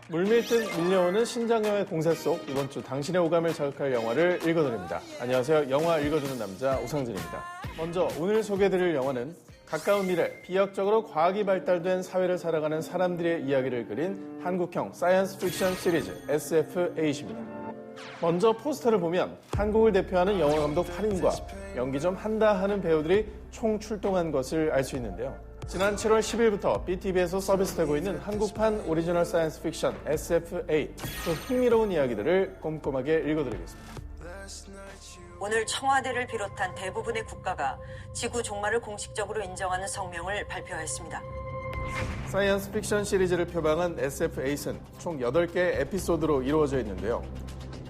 물밀듯 밀려오는 신작영화의 공세 속 이번 주 당신의 오감을 자극할 영화를 읽어드립니다. 안녕하세요. 영화 읽어주는 남자 오상진입니다. 먼저 오늘 소개해드릴 영화는 가까운 미래, 비약적으로 과학이 발달된 사회를 살아가는 사람들의 이야기를 그린 한국형 사이언스 픽션 시리즈 SF8입니다. 먼저 포스터를 보면 한국을 대표하는 영화감독 8인과 연기 좀 한다 하는 배우들이 총 출동한 것을 알 수 있는데요. 지난 7월 10일부터 BTV에서 서비스되고 있는 한국판 오리지널 사이언스 픽션 SF8, 그 흥미로운 이야기들을 꼼꼼하게 읽어드리겠습니다. 오늘 청와대를 비롯한 대부분의 국가가 지구 종말을 공식적으로 인정하는 성명을 발표했습니다. 사이언스 픽션 시리즈를 표방한 SF8은 총 8개 에피소드로 이루어져 있는데요.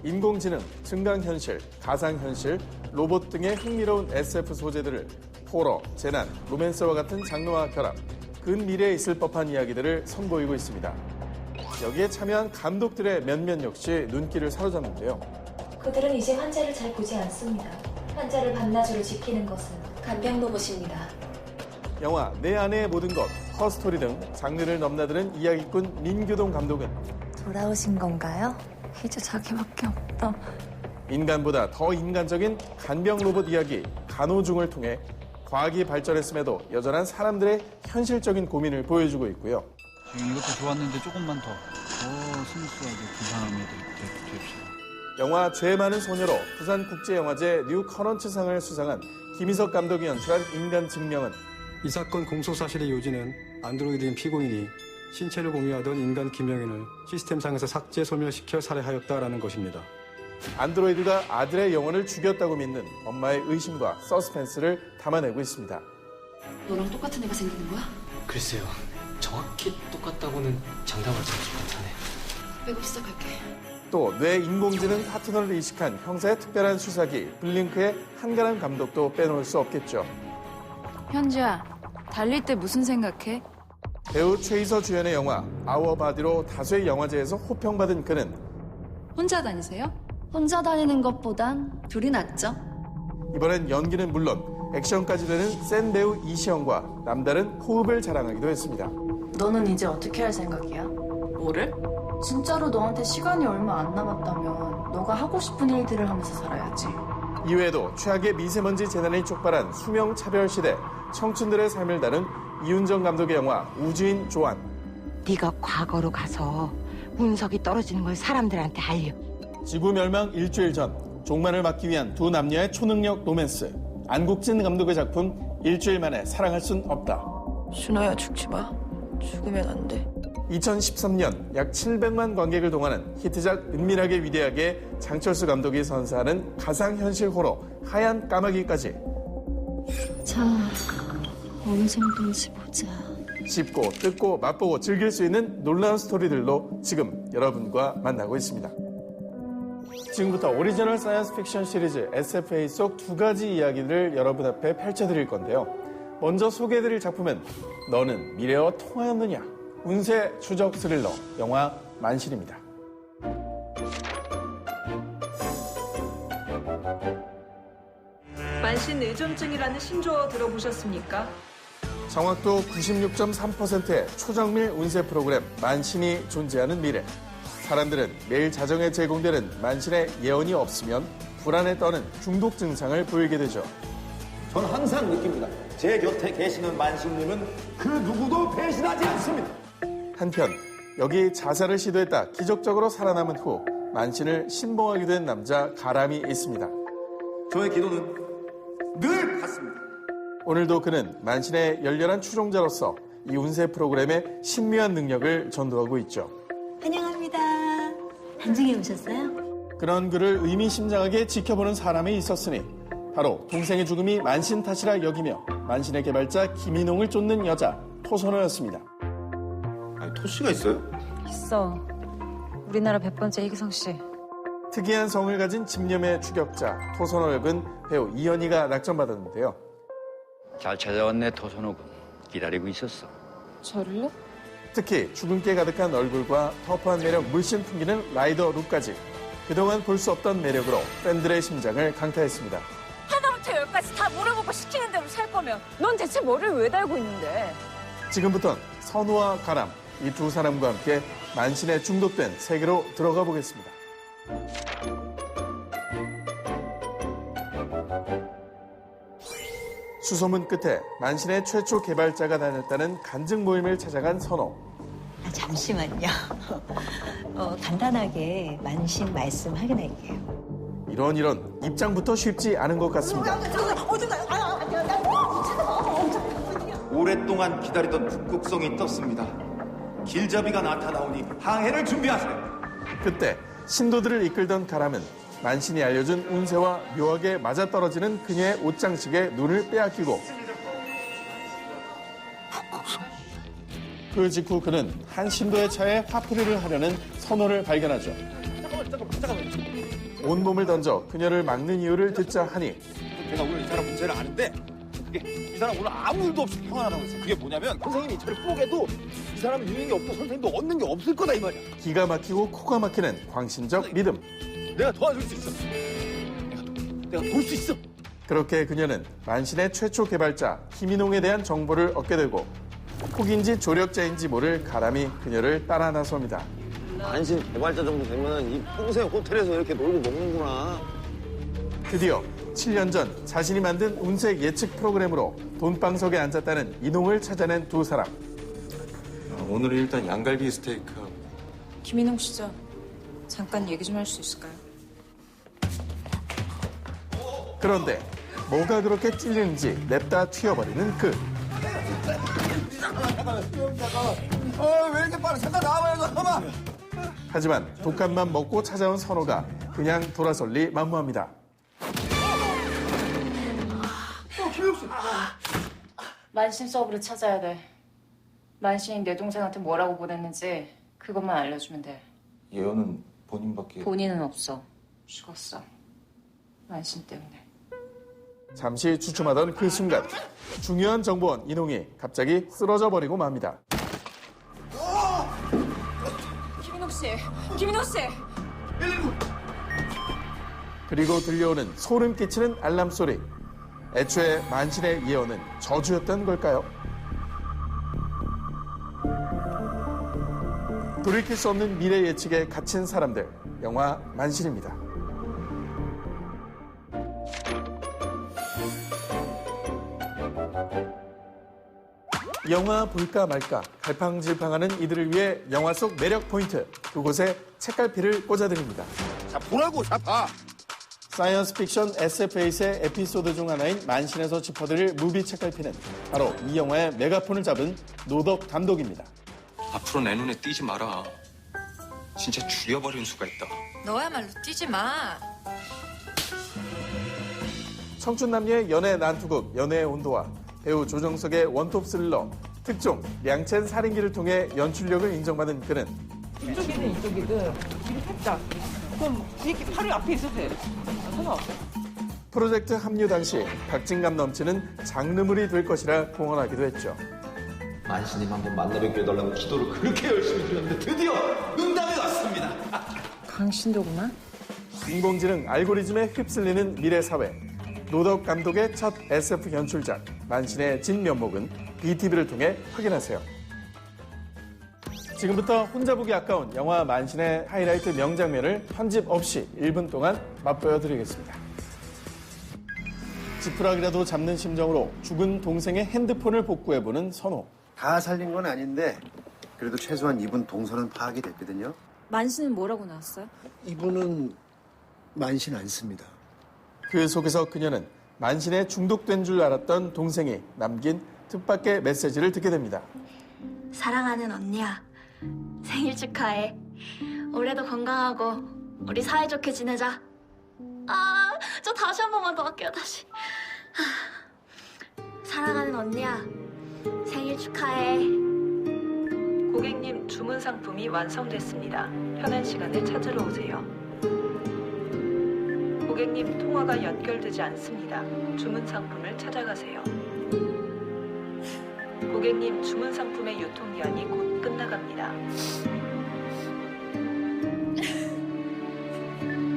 인공지능, 증강현실, 가상현실, 로봇 등의 흥미로운 SF 소재들을 호러, 재난, 로맨스와 같은 장르와 결합, 근미래에 있을 법한 이야기들을 선보이고 있습니다. 여기에 참여한 감독들의 면면 역시 눈길을 사로잡는데요. 그들은 이제 환자를 잘 보지 않습니다. 환자를 밤낮으로 지키는 것은 간병 로봇입니다. 영화 내 안의 모든 것, 허스토리 등 장르를 넘나드는 이야기꾼 민규동 감독은 돌아오신 건가요? 이제 자기밖에 없다. 인간보다 더 인간적인 간병 로봇 이야기 간호중을 통해 과학이 발전했음에도 여전한 사람들의 현실적인 고민을 보여주고 있고요. 지금 이것도 좋았는데 조금만 더 스무스하게 구상하면 됩시다. 영화 죄 많은 소녀로 부산국제영화제 뉴 커런츠상을 수상한 김희석 감독이 연출한 인간 증명은 이 사건 공소 사실의 요지는 안드로이드인 피고인이 신체를 공유하던 인간 김영인을 시스템상에서 삭제 소멸시켜 살해하였다라는 것입니다. 안드로이드가 아들의 영혼을 죽였다고 믿는 엄마의 의심과 서스펜스를 담아내고 있습니다. 너랑 똑같은 애가 생기는 거야? 글쎄요. 정확히 똑같다고는 장담할 수 없을 것 같네. 백업 시작할게. 또 뇌인공지능 파트너를 이식한 형사의 특별한 수사기 블링크의 한가람 감독도 빼놓을 수 없겠죠. 현주야, 달릴 때 무슨 생각해? 배우 최희서 주연의 영화 아워바디로 다수의 영화제에서 호평받은 그는 혼자 다니세요? 혼자 다니는 것보단 둘이 낫죠? 이번엔 연기는 물론 액션까지 되는 센 배우 이시영과 남다른 호흡을 자랑하기도 했습니다. 너는 이제 어떻게 할 생각이야? 뭐를? 진짜로 너한테 시간이 얼마 안 남았다면 너가 하고 싶은 일들을 하면서 살아야지. 이외에도 최악의 미세먼지 재난이 촉발한 수명 차별 시대 청춘들의 삶을 다룬 이윤정 감독의 영화 우주인 조안. 네가 과거로 가서 운석이 떨어지는 걸 사람들한테 알려. 지구 멸망 일주일 전 종말을 막기 위한 두 남녀의 초능력 로맨스. 안국진 감독의 작품 일주일 만에 사랑할 순 없다. 준호야 죽지 마. 죽으면 안 돼. 2013년 약 700만 관객을 동원한 히트작 은밀하게 위대하게 장철수 감독이 선사하는 가상현실 호러 하얀 까마귀까지. 자, 어느 정도인지 보자. 씹고 뜯고 맛보고 즐길 수 있는 놀라운 스토리들로 지금 여러분과 만나고 있습니다. 지금부터 오리지널 사이언스 픽션 시리즈 SF8 속 두 가지 이야기를 여러분 앞에 펼쳐드릴 건데요. 먼저 소개해드릴 작품은 너는 미래와 통하였느냐? 운세 추적 스릴러 영화 만신입니다. 만신 의존증이라는 신조어 들어보셨습니까? 정확도 96.3%의 초정밀 운세 프로그램 만신이 존재하는 미래. 사람들은 매일 자정에 제공되는 만신의 예언이 없으면 불안에 떠는 중독 증상을 보이게 되죠. 저는 항상 느낍니다. 제 곁에 계시는 만신님은 그 누구도 배신하지 않습니다. 한편 여기 자살을 시도했다 기적적으로 살아남은 후 만신을 신봉하게 된 남자 가람이 있습니다. 저의 기도는 늘 같습니다. 오늘도 그는 만신의 열렬한 추종자로서 이 운세 프로그램의 신묘한 능력을 전도하고 있죠. 환영합니다. 한중에 오셨어요? 그런 그를 의미심장하게 지켜보는 사람이 있었으니 바로 동생의 죽음이 만신 탓이라 여기며 만신의 개발자 김인홍을 쫓는 여자 토선호였습니다. 아니, 토씨가 있어요? 있어. 우리나라 100번째 이기성 씨. 특이한 성을 가진 집념의 추격자 토선호 역은 배우 이현희가 낙점받았는데요. 잘 찾아왔네, 토선호군. 기다리고 있었어. 저를요? 특히 주근깨 가득한 얼굴과 터프한 매력 물씬 풍기는 라이더 룩까지 그동안 볼 수 없던 매력으로 팬들의 심장을 강타했습니다. 하나부터 열까지 다 물어보고 시키는 대로 살 거면 넌 대체 뭐를 왜 달고 있는데? 지금부턴 선우와 가람 이 두 사람과 함께 만신에 중독된 세계로 들어가 보겠습니다. 수소문 끝에 만신의 최초 개발자가 다녔다는 간증 모임을 찾아간 선호. 잠시만요. 간단하게 만신 말씀 확인할게요. 이런 입장부터 쉽지 않은 것 같습니다. 오랫동안 기다리던 북극성이 떴습니다. 길잡이가 나타나오니 항해를 준비하세요. 그때 신도들을 이끌던 가람은 만신이 알려준 운세와 묘하게 맞아떨어지는 그녀의 옷장식에 눈을 빼앗기고 그 직후 그는 한 신도의 차에 화풀이를 하려는 선호를 발견하죠. 온몸을 던져 그녀를 막는 이유를 듣자 하니 제가 오늘 이 사람 문제를 아는데 이 사람 오늘 아무 일도 없이 평안하다고 했어요. 그게 뭐냐면 선생님이 저를 뽀개도 이 사람은 유행이 없고 선생님도 얻는 게 없을 거다 이 말이야. 기가 막히고 코가 막히는 광신적 믿음. 내가 도와줄 수 있어. 내가 볼 수 있어. 그렇게 그녀는 만신의 최초 개발자 김인홍에 대한 정보를 얻게 되고 혹인지 조력자인지 모를 가람이 그녀를 따라 나섭니다. 만신 개발자 정도 되면 이 평생 호텔에서 이렇게 놀고 먹는구나. 드디어 7년 전 자신이 만든 운세 예측 프로그램으로 돈방석에 앉았다는 인홍을 찾아낸 두 사람. 오늘은 일단 양갈비 스테이크. 김인홍 씨죠. 잠깐 얘기 좀 할 수 있을까요? 그런데 뭐가 그렇게 찔리는지 냅다 튀어버리는 그. 왜 이렇게 빠르? 잠깐 나와봐요, 잠깐만. 하지만 독감만 먹고 찾아온 선호가 그냥 돌아설리 만무합니다. 만신 서브를 찾아야 돼. 만신이 내 동생한테 뭐라고 보냈는지 그것만 알려주면 돼. 예언은 본인밖에. 본인은 없어. 죽었어. 만신 때문에. 잠시 주춤하던 그 순간 중요한 정보원 인홍이 갑자기 쓰러져 버리고 맙니다. 김인홍 씨! 김인홍 씨! 119! 그리고 들려오는 소름 끼치는 알람 소리. 애초에 만신의 예언은 저주였던 걸까요? 돌이킬 수 없는 미래 예측에 갇힌 사람들. 영화 만신입니다. 영화 볼까 말까 갈팡질팡하는 이들을 위해 영화 속 매력 포인트 그곳에 책갈피를 꽂아드립니다. 자, 보라고, 자, 봐. 사이언스 픽션 SF8의 에피소드 중 하나인 만신에서 짚어드릴 무비 책갈피는 바로 이 영화의 메가폰을 잡은 노덕 감독입니다. 앞으로 내 눈에 띄지 마라. 진짜 죽여버리는 수가 있다. 너야말로 뛰지 마. 청춘 남녀의 연애 난투극 연애의 온도와 배우 조정석의 원톱 스릴러 특종 량첸 살인기를 통해 연출력을 인정받은 그는 이쪽이든 이리 살짝. 그럼 이렇게 팔이 앞에 있어도 돼. 상관없어. 프로젝트 합류 당시 박진감 넘치는 장르물이 될 것이라 공언하기도 했죠. 만신님 한번 만나뵙게 해달라고 기도를 그렇게 열심히 드렸는데 드디어 응답이 왔습니다. 강신도구만. 인공지능 알고리즘에 휩쓸리는 미래사회. 노덕 감독의 첫 SF 연출작 만신의 진면목은 BTV를 통해 확인하세요. 지금부터 혼자 보기 아까운 영화 만신의 하이라이트 명장면을 편집 없이 1분 동안 맛보여드리겠습니다. 지푸라기라도 잡는 심정으로 죽은 동생의 핸드폰을 복구해보는 선호. 다 살린 건 아닌데 그래도 최소한 이분 동선은 파악이 됐거든요. 만신은 뭐라고 나왔어요? 이분은 만신 안 씁니다. 그 속에서 그녀는 만신에 중독된 줄 알았던 동생이 남긴 뜻밖의 메시지를 듣게 됩니다. 사랑하는 언니야, 생일 축하해. 올해도 건강하고 우리 사이좋게 지내자. 저 다시 한 번만 더 할게요, 다시. 사랑하는 언니야, 생일 축하해. 고객님 주문 상품이 완성됐습니다. 편한 시간에 찾으러 오세요. 고객님 통화가 연결되지 않습니다. 주문 상품을 찾아가세요. 고객님 주문 상품의 유통기한이 곧 끝나갑니다.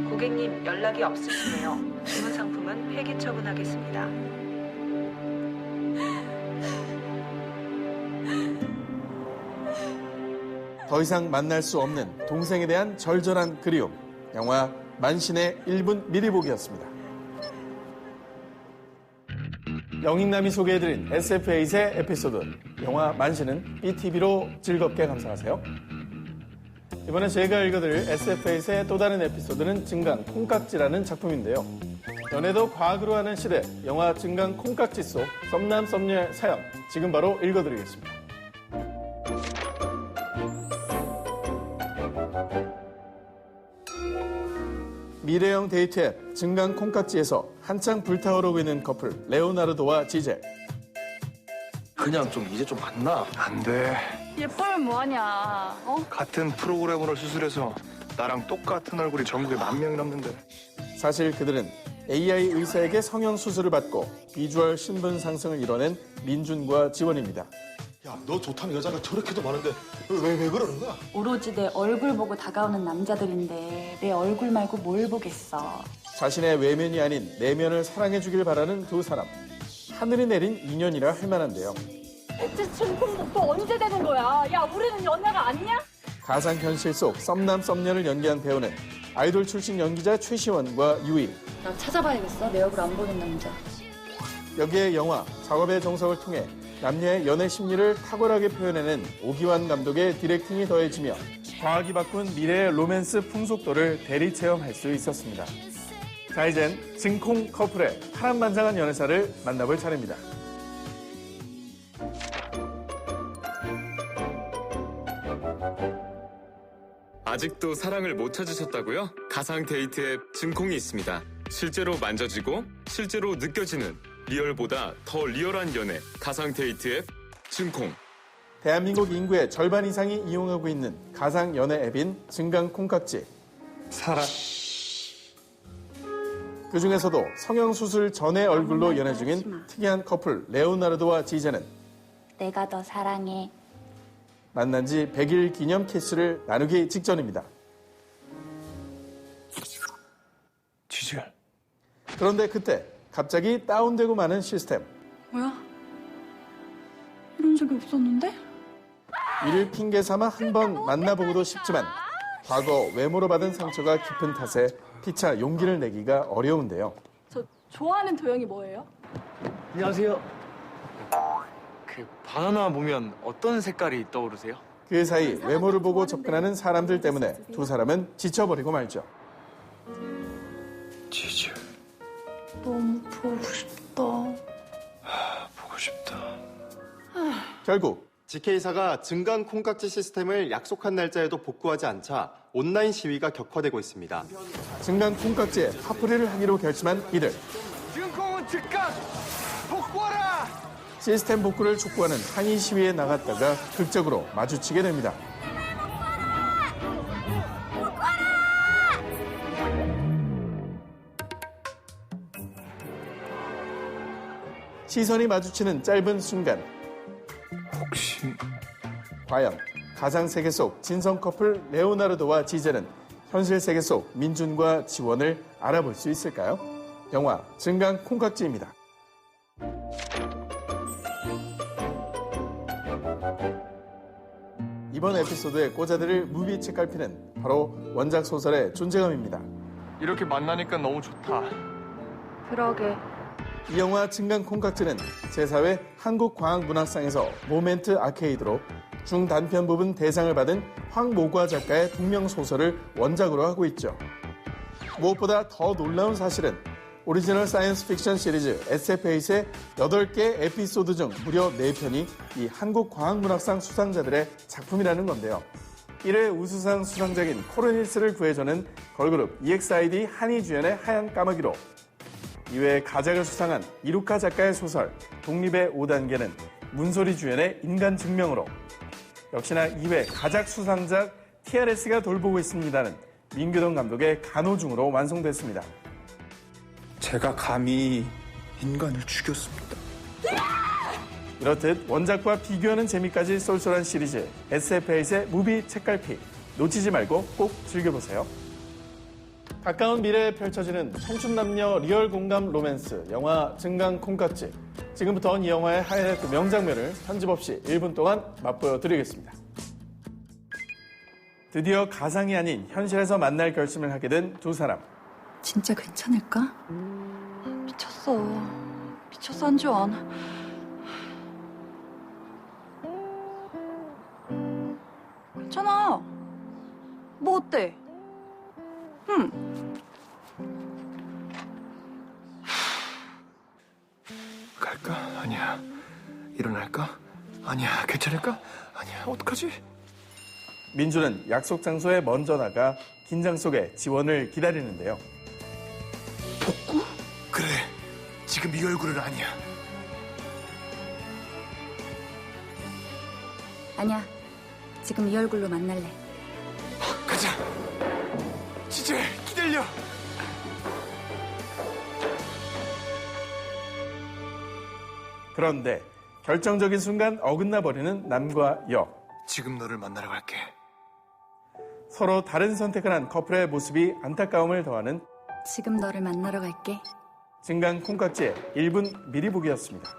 고객님 연락이 없으시네요. 주문 상품은 폐기 처분하겠습니다. 더 이상 만날 수 없는 동생에 대한 절절한 그리움. 영화 만신의 1분 미리 보기였습니다. 영익남이 소개해드린 SF8의 에피소드 영화 만신은 BTV로 즐겁게 감상하세요. 이번에 제가 읽어드릴 SF8의 또 다른 에피소드는 증강 콩깍지라는 작품인데요. 연애도 과학으로 하는 시대 영화 증강 콩깍지 속 썸남 썸녀의 사연 지금 바로 읽어드리겠습니다. 미래형 데이트 앱 증강 콩깍지에서 한창 불타오르고 있는 커플 레오나르도와 지젤. 그냥 좀 이제 좀 만나. 안 돼. 예뻐면 뭐하냐, 어? 같은 프로그래머를 수술해서 나랑 똑같은 얼굴이 전국에 10,000명이 넘는데. 사실 그들은 AI 의사에게 성형 수술을 받고 비주얼 신분 상승을 이뤄낸 민준과 지원입니다. 야, 너 좋다는 여자가 저렇게도 많은데 왜 그러는 거야? 오로지 내 얼굴 보고 다가오는 남자들인데 내 얼굴 말고 뭘 보겠어. 자신의 외면이 아닌 내면을 사랑해주길 바라는 두 사람. 하늘이 내린 인연이라 할 만한데요. 대체 증권복도 언제 되는 거야? 야, 우리는 연애가 아니냐? 가상현실 속 썸남 썸녀를 연기한 배우는 아이돌 출신 연기자 최시원과 유희. 나 찾아봐야겠어. 내 얼굴 안 보는 남자. 여기에 영화 작업의 정석을 통해 남녀의 연애 심리를 탁월하게 표현해낸 오기환 감독의 디렉팅이 더해지며 과학이 바꾼 미래의 로맨스 풍속도를 대리 체험할 수 있었습니다. 자, 이젠 증콩 커플의 파란만장한 연애사를 만나볼 차례입니다. 아직도 사랑을 못 찾으셨다고요? 가상 데이트 앱 증콩이 있습니다. 실제로 만져지고 실제로 느껴지는 리얼보다 더 리얼한 연애 가상 데이트 앱 증콩. 대한민국 인구의 절반 이상이 이용하고 있는 가상 연애 앱인 증강 콩깍지. 사랑. 그중에서도 성형수술 전의 얼굴로 연애 중인 특이한 커플 레오나르도와 지제는 내가 더 사랑해. 만난 지 100일 기념 키스를 나누기 직전입니다. 지젤. 그런데 그때 갑자기 다운되고 마는 시스템. 뭐야? 이런 적이 없었는데? 이를 핑계 삼아 한번 만나보고도 싶지만 과거 외모로 받은 상처가 깊은 탓에 피차 용기를 내기가 어려운데요. 저 좋아하는 도형이 뭐예요? 안녕하세요. 그 바나나 보면 어떤 색깔이 떠오르세요? 그 사이 외모를 보고 접근하는 사람들 때문에 두 사람은 지쳐버리고 말죠. 지젤. 너무 보고 싶다. 보고 싶다. 결국 GK사가 증강 콩깍지 시스템을 약속한 날짜에도 복구하지 않자 온라인 시위가 격화되고 있습니다. 증강 콩깍지에 화풀이를 하기로 결심한 이들. 증콩은 즉각 복구하라! 시스템 복구를 촉구하는 항의 시위에 나갔다가 극적으로 마주치게 됩니다. 시선이 마주치는 짧은 순간. 혹시 과연 가상 세계 속 진성 커플 레오나르도와 지젤은 현실 세계 속 민준과 지원을 알아볼 수 있을까요? 영화 증강 콩깍지입니다. 이번 에피소드의 꽂아드릴 무비 책갈피는 바로 원작 소설의 존재감입니다. 이렇게 만나니까 너무 좋다. 그러게. 이 영화 증강 콩깍지는 제4회 한국과학문학상에서 모멘트 아케이드로 중단편 부분 대상을 받은 황모과 작가의 동명 소설을 원작으로 하고 있죠. 무엇보다 더 놀라운 사실은 오리지널 사이언스 픽션 시리즈 SF8의 8개 에피소드 중 무려 4편이 이 한국과학문학상 수상자들의 작품이라는 건데요. 1회 우수상 수상작인 코르니스를 구해줘는 걸그룹 EXID 한이 주연의 하얀 까마귀로, 2회 가작을 수상한 이루카 작가의 소설 독립의 5단계는 문소리 주연의 인간 증명으로, 역시나 2회 가작 수상작 TRS가 돌보고 있습니다는 민규동 감독의 간호중으로 완성됐습니다. 제가 감히 인간을 죽였습니다. 이렇듯 원작과 비교하는 재미까지 쏠쏠한 시리즈 SF8의 무비 책갈피 놓치지 말고 꼭 즐겨보세요. 가까운 미래에 펼쳐지는 청춘 남녀 리얼 공감 로맨스 영화 증강 콩깍지. 지금부터는 이 영화의 하이라이트 명장면을 편집 없이 1분 동안 맛보여 드리겠습니다. 드디어 가상이 아닌 현실에서 만날 결심을 하게 된 두 사람. 진짜 괜찮을까? 미쳤어. 미쳤어, 한주원. 괜찮아. 뭐 어때? 갈까? 아니야. 일어날까? 아니야. 괜찮을까? 아니야. 어떡하지? 민주는 약속 장소에 먼저 나가 긴장 속에 지원을 기다리는데요. 복구? 그래. 지금 이 얼굴은 아니야. 아니야. 지금 이 얼굴로 만날래. 가자. 진짜 기다려. 그런데 결정적인 순간 어긋나 버리는 남과 여. 지금 너를 만나러 갈게. 서로 다른 선택을 한 커플의 모습이 안타까움을 더하는 지금 너를 만나러 갈게. 증강 콩깍지의 1분 미리 보기였습니다.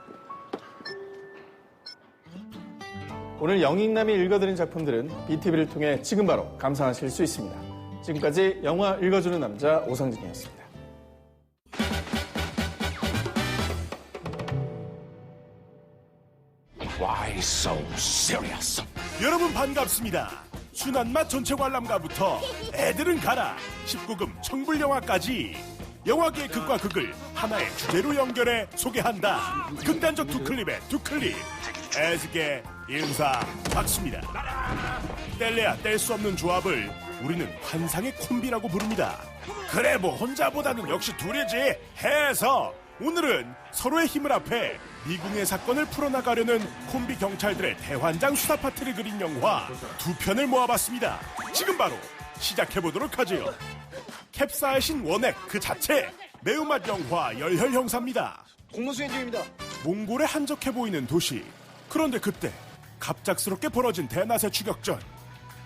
오늘 영익남이 읽어드린 작품들은 BTV를 통해 지금 바로 감상하실 수 있습니다. 지금까지 영화 읽어주는 남자 오상진이었습니다. Why so serious? 여러분 반갑습니다. 순한 맛 전체 관람가부터 애들은 가라 19금 청불 영화까지 영화계의 극과 극을 하나의 주제로 연결해 소개한다. 극단적 두 클립의 두 클립. 애스게 인사 박수입니다. 뗄래야 뗄 수 없는 조합을 우리는 환상의 콤비라고 부릅니다. 그래 뭐 혼자보다는 역시 둘이지 해서 오늘은 서로의 힘을 합해 미궁의 사건을 풀어나가려는 콤비 경찰들의 대환장 수사 파트를 그린 영화 두 편을 모아봤습니다. 지금 바로 시작해보도록 하죠. 캡사이신 원액 그 자체 매운맛 영화 열혈 형사입니다. 공무수행 중입니다. 몽골에 한적해 보이는 도시. 그런데 그때 갑작스럽게 벌어진 대낮의 추격전.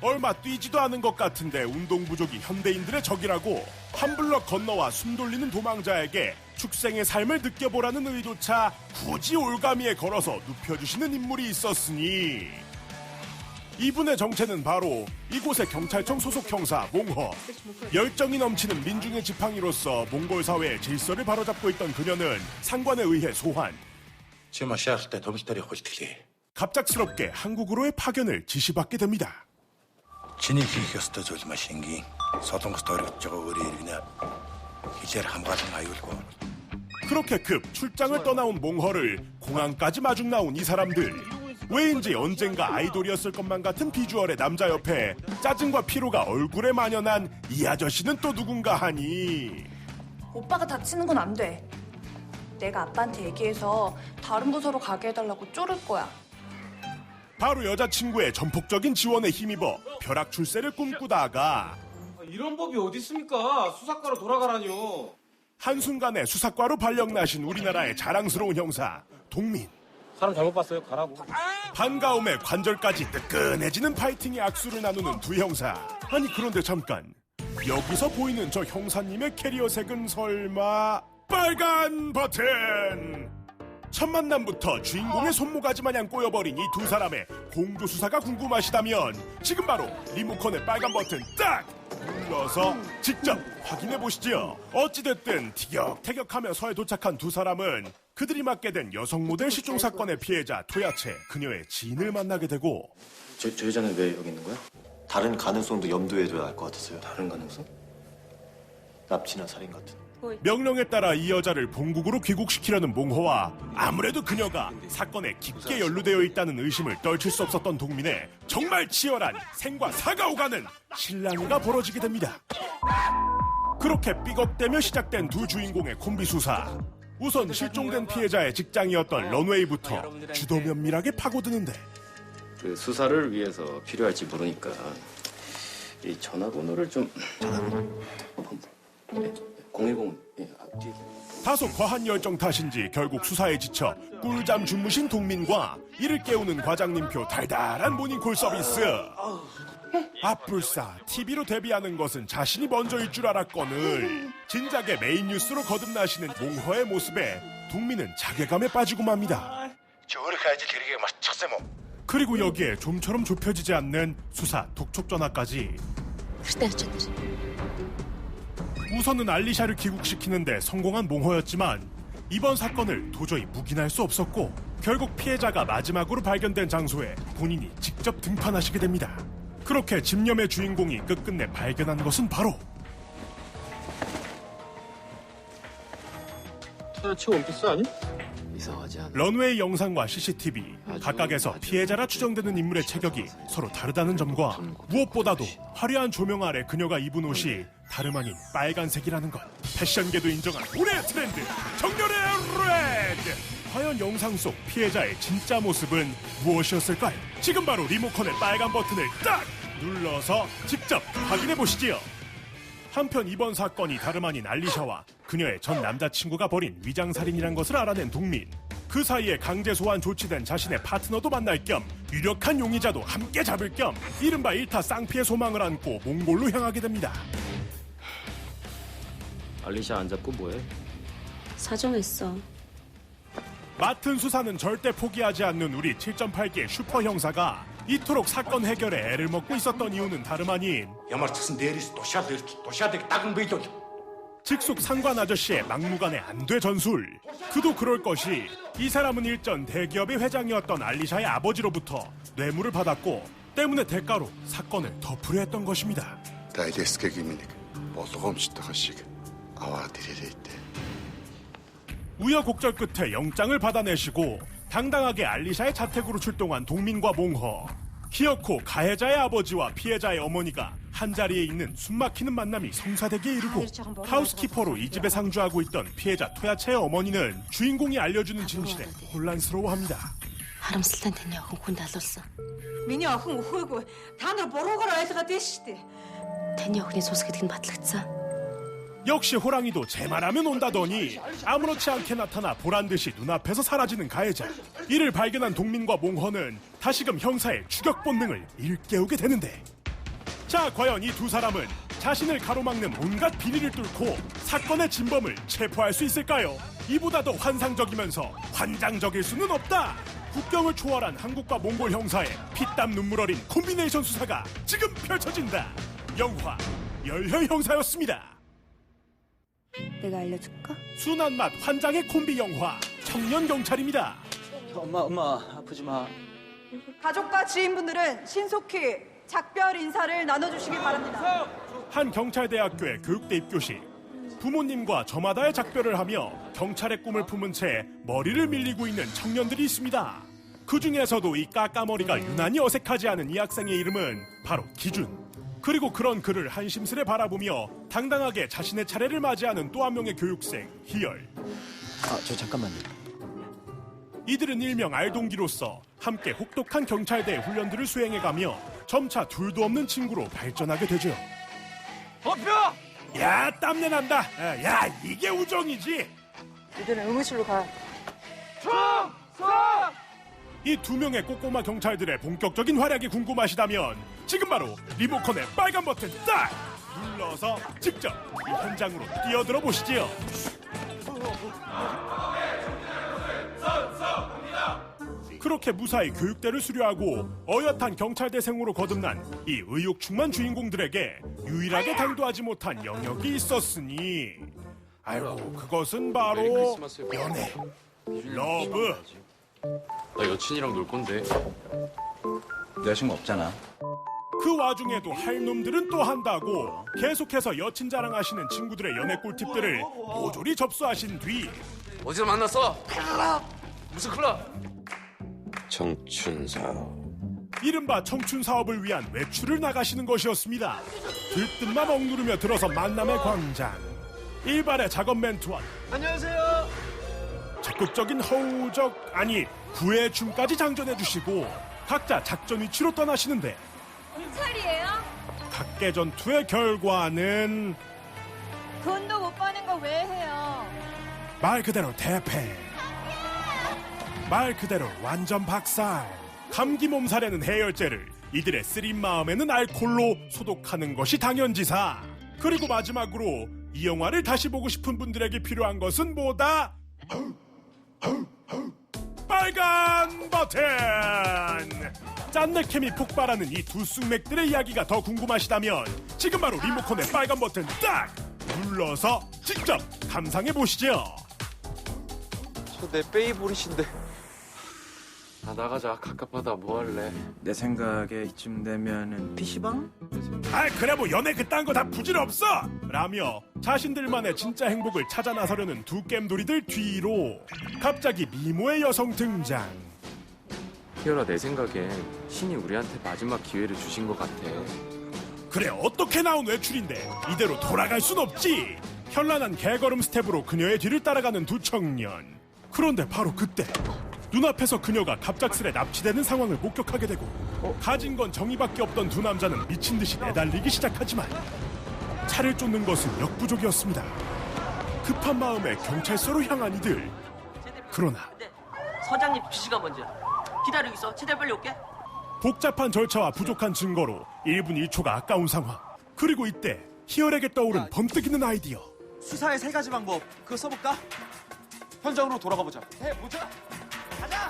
얼마 뛰지도 않은 것 같은데 운동 부족이 현대인들의 적이라고 한 블럭 건너와 숨 돌리는 도망자에게 축생의 삶을 느껴보라는 의도차 굳이 올가미에 걸어서 눕혀주시는 인물이 있었으니 이분의 정체는 바로 이곳의 경찰청 소속 형사 몽허. 열정이 넘치는 민중의 지팡이로서 몽골 사회의 질서를 바로잡고 있던 그녀는 상관에 의해 소환. 갑작스럽게 한국으로의 파견을 지시받게 됩니다. 그렇게 급 출장을 떠나온 몽허를 공항까지 마중 나온 이 사람들. 왜인지 언젠가 아이돌이었을 것만 같은 비주얼의 남자 옆에 짜증과 피로가 얼굴에 만연한 이 아저씨는 또 누군가 하니. 오빠가 다치는 건 안 돼. 내가 아빠한테 얘기해서 다른 부서로 가게 해달라고 쪼를 거야. 바로 여자친구의 전폭적인 지원에 힘입어 벼락 출세를 꿈꾸다가 이런 법이 어디 있습니까? 수사과로 돌아가라뇨. 한순간에 수사과로 발령나신 우리나라의 자랑스러운 형사 동민. 사람 잘못 봤어요. 가라고. 반가움에 관절까지 뜨끈해지는 파이팅의 악수를 나누는 두 형사. 아니 그런데 잠깐. 여기서 보이는 저 형사님의 캐리어색은 설마 빨간 버튼. 첫 만남부터 주인공의 손모가지 마냥 꼬여버린 이 두 사람의 공조 수사가 궁금하시다면 지금 바로 리모컨의 빨간 버튼 딱 눌러서 직접 확인해 보시죠. 어찌됐든 티격태격하며 서에 도착한 두 사람은 그들이 맡게 된 여성 모델 실종 사건의 피해자 토야체 그녀의 지인을 만나게 되고. 저 여자는 왜 여기 있는 거야? 다른 가능성도 염두해줘야 할 것 같았어요. 다른 가능성? 납치나 살인 같은. 명령에 따라 이 여자를 본국으로 귀국시키려는 몽호와 아무래도 그녀가 사건에 깊게 연루되어 있다는 의심을 떨칠 수 없었던 동민의 정말 치열한 생과 사가 오가는 실랑이가 벌어지게 됩니다. 그렇게 삐걱대며 시작된 두 주인공의 콤비 수사. 우선 실종된 피해자의 직장이었던 런웨이부터 주도 면밀하게 파고드는데 그 수사를 위해서 필요할지 모르니까 이 전화번호를 좀 010 다소 과한 열정 탓인지 결국 수사에 지쳐 꿀잠 주무신 동민과 이를 깨우는 과장님표 달달한 모닝콜 서비스. 아뿔싸 TV로 데뷔하는 것은 자신이 먼저일 줄 알았거늘 진작에 메인 뉴스로 거듭나시는 몽허의 모습에 동민은 자괴감에 빠지고 맙니다. 그리고 여기에 좀처럼 좁혀지지 않는 수사 독촉 전화까지. 우선은 알리샤를 귀국시키는데 성공한 몽호였지만 이번 사건을 도저히 묵인할 수 없었고 결국 피해자가 마지막으로 발견된 장소에 본인이 직접 등판하시게 됩니다. 그렇게 집념의 주인공이 끝끝내 발견한 것은 바로 터치 원피스 아니? 이상하지 않아? 런웨이 영상과 CCTV 각각에서 피해자라 추정되는 인물의 체격이 서로 다르다는 점과 무엇보다도 화려한 조명 아래 그녀가 입은 옷이 다름 아닌 빨간색이라는 것. 패션계도 인정한 올해의 트렌드 정렬의 레드. 과연 영상 속 피해자의 진짜 모습은 무엇이었을까요? 지금 바로 리모컨의 빨간 버튼을 딱 눌러서 직접 확인해 보시지요. 한편 이번 사건이 다름 아닌 알리샤와 그녀의 전 남자친구가 벌인 위장살인이란 것을 알아낸 동민. 그 사이에 강제 소환 조치된 자신의 파트너도 만날 겸 유력한 용의자도 함께 잡을 겸 이른바 1타 쌍피의 소망을 안고 몽골로 향하게 됩니다. 알리샤 안 잡고 뭐해? 사정했어. 맡은 수사는 절대 포기하지 않는 우리 7.8기의 슈퍼 형사가 이토록 사건 해결에 애를 먹고 있었던 이유는 다름 아닌 직속 상관 아저씨의 막무가내 안돼 전술. 그도 그럴 것이 이 사람은 일전 대기업의 회장이었던 알리샤의 아버지로부터 뇌물을 받았고 때문에 대가로 사건을 덮으려 했던 것입니다. 우여곡절 끝에 영장을 받아내시고 당당하게 알리샤의 자택으로 출동한 동민과 몽허. 기어코 가해자의 아버지와 피해자의 어머니가 한자리에 있는 숨막히는 만남이 성사되기에 이르고 하우스키퍼로 이 집에 상주하고 있던 피해자 토야체의 어머니는 주인공이 알려주는 진실에 혼란스러워합니다. 하람슬탄 됐냐고 군 달렀어. миний охин өхөөгүй та нар буруугаар ойлгоод байна шүү дээ. таны охины цус гэдэг нь батлагдсан. 역시 호랑이도 제 말하면 온다더니 아무렇지 않게 나타나 보란듯이 눈앞에서 사라지는 가해자. 이를 발견한 동민과 몽허는 다시금 형사의 추격 본능을 일깨우게 되는데, 자 과연 이 두 사람은 자신을 가로막는 온갖 비리를 뚫고 사건의 진범을 체포할 수 있을까요? 이보다 더 환상적이면서 환장적일 수는 없다. 국경을 초월한 한국과 몽골 형사의 피땀 눈물 어린 콤비네이션 수사가 지금 펼쳐진다. 영화 열혈 형사였습니다. 내가 알려줄까? 순한 맛 환장의 콤비 영화 청년 경찰입니다. 엄마 아프지 마. 가족과 지인분들은 신속히 작별 인사를 나눠주시기 바랍니다. 한 경찰대학교의 교육대 입교식. 부모님과 저마다의 작별을 하며 경찰의 꿈을 품은 채 머리를 밀리고 있는 청년들이 있습니다. 그 중에서도 이 까까머리가 유난히 어색하지 않은 이 학생의 이름은 바로 기준. 그리고 그런 그를 한심스레 바라보며 당당하게 자신의 차례를 맞이하는 또 한 명의 교육생 희열. 저 잠깐만요. 이들은 일명 알동기로서 함께 혹독한 경찰대의 훈련들을 수행해가며 점차 둘도 없는 친구로 발전하게 되죠. 버펴! 야 땀내 난다. 야 이게 우정이지. 이들은 의무실로 가. 이 두 명의 꼬꼬마 경찰들의 본격적인 활약이 궁금하시다면 지금 바로 리모컨의 빨간 버튼 딱 눌러서 직접 이 현장으로 뛰어들어 보시지요. 그렇게 무사히 교육대를 수료하고 어엿한 경찰대생으로 거듭난 이 의욕 충만 주인공들에게 유일하게 당도하지 못한 영역이 있었으니, 아이고 그것은 바로 연애, 러브. 나 여친이랑 놀 건데. 여자친구 없잖아. 그 와중에도 할 놈들은 또 한다고 계속해서 여친 자랑하시는 친구들의 연애 꿀팁들을 모조리 접수하신 뒤 어디서 만났어? 클럽. 무슨 클럽? 청춘사업. 이른바 청춘 사업을 위한 외출을 나가시는 것이었습니다. 들뜬만 억누르며 들어서 만남의 광장. 일발의 작업 멘트와 안녕하세요. 적극적인 허우적 아니 구애 춤까지 장전해 주시고 각자 작전 위치로 떠나시는데, 경찰이에요? 각계 전투의 결과는 돈도 못 버는 거 왜 해요? 말 그대로 대패, 말 그대로 완전 박살. 감기 몸살에는 해열제를, 이들의 쓰린 마음에는 알코올로 소독하는 것이 당연지사. 그리고 마지막으로 이 영화를 다시 보고 싶은 분들에게 필요한 것은 뭐다? 빨간 버튼! 짠내 캠이 폭발하는 이 두 쑥맥들의 이야기가 더 궁금하시다면 지금 바로 리모컨의 빨간 버튼 딱 눌러서 직접 감상해 보시죠. 저 내 페이보릿인데. 나가자. 갑갑하다. 뭐 할래? 내 생각에 이쯤 되면은 PC방? 아 그래 뭐 연애 그딴 거 다 부질없어 라며 자신들만의 진짜 행복을 찾아 나서려는 두 겜돌이들 뒤로 갑자기 미모의 여성 등장. 희열아, 내 생각엔 신이 우리한테 마지막 기회를 주신 것 같아. 그래 어떻게 나온 외출인데 이대로 돌아갈 순 없지. 현란한 개걸음 스텝으로 그녀의 뒤를 따라가는 두 청년. 그런데 바로 그때 눈앞에서 그녀가 갑작스레 납치되는 상황을 목격하게 되고 가진 건 정의밖에 없던 두 남자는 미친 듯이 내달리기 시작하지만 차를 쫓는 것은 역부족이었습니다. 급한 마음에 경찰서로 향한 이들. 그러나 서장님 지시가 먼저야. 기다리고 있어. 최대 빨리 올게. 복잡한 절차와 부족한 증거로 1분 1초가 아까운 상황. 그리고 이때 희열에게 떠오른 번뜩이는 아이디어. 수사의 세 가지 방법. 그거 써볼까? 현장으로 돌아가 보자. 해보자. 가자.